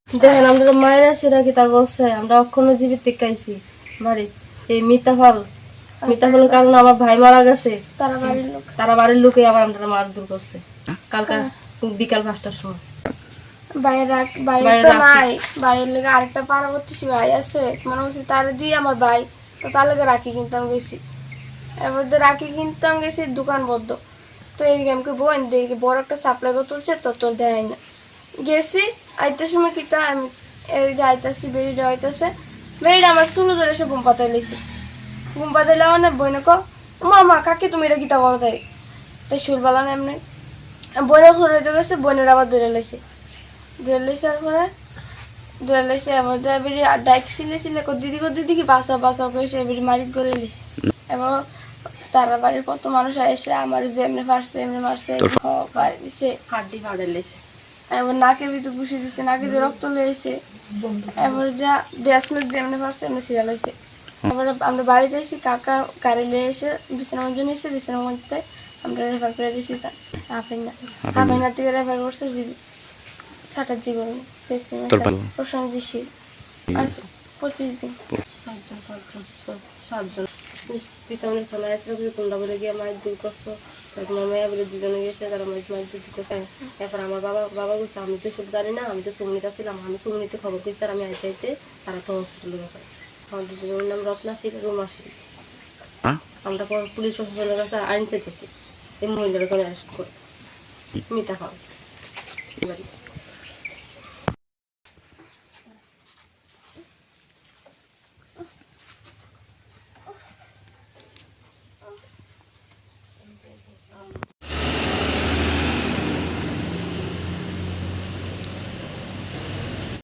দেখেন আমরা মায়েরা সেটা কি তার বলছে আমরা অক্ষণ জীবিত খাইছি বাড়ি এই মিথ্যা ফলের কারণে আমার ভাই মারা গেছে, তারা বাড়ির লোকে আবার আমরা মারধর করছে কালকে বিকাল 5টার সময়। বাইরে তো নাই, বাইরের লেগে আরেকটা পার্বতী ভাই আছে মনে হচ্ছে তার দিয়ে আমার ভাই, তো তার লেগে রাখি কিনতাম গেছি। এবার রাখি কিনতাম গেছি দোকান বদ্ধ, তো এই গেমকে বোন দেখি বড় একটা সাপ্লাই তুলছে, তো তোর দেয় না গেছি আইতার সময় কিতা আমি এদিকে আইতাছি, বেরিয়ে আইতাছে, বেরিয়ে আমার চুলো ধরে এসে ঘুম পাতাই লেছি। ঘুম পাতাইলে মানে বইনে ক মা কাকে তুমি এটা গীতা করো তাই সুরবালা না এমনি বইনে ধরে গেছে, বইনের আবার ধরে লেছে এবার বেরিয়ে ডাইক সিলে দিদি কি বাসা করে সে বেরিয়ে মারিক করে লেছে। এবং তারা বাড়ির কত মানুষ এসে আমার যে এমনি ফাড়ছে এমনি মারছে দিছে, হাড্ডি ফাড়ে লেছে, এবার নাকের ভিতরে ঘুষি দিচ্ছে, নাকে দিয়ে রক্ত লয়েছে, এবার যা ড্যাসমেস যেমনি ফাড়ছে এমনি সিরিয়াল হয়েছে। এবার আমরা বাড়িতে এসে কাকা গাড়ি নিয়ে এসে বিছানার জন্য এসে বিছানার মধ্যে আমরা রেফার করে দিয়েছি হাফিনা থেকে রেফার করছে সাটার জীবন প্রশান্তি শীল 25 দিন। 7জন পিছনে চলে আসছিল তোমরা বলে গিয়ে মাছ দূর করছো, তোমার মেয়ে বলে 2জনে গেছে তারা মাছ দূর করছে। এরপর আমার বাবা বলছে আমি তো সব জানি না, আমি তো সুমনিতে ছিলাম, আমি সুমনিতে খবর পেয়েছি আর আমি আইতে তারা তো হসপিটালে গেছে। আমার 2জনের নাম রত্না শীল, রুমা শীল। আমরা পুলিশ প্রশাসনের কাছে আইন চাইতেছি এই মহিলারা তো অ্যারেস্ট করে মিথ্যা খাওয়া।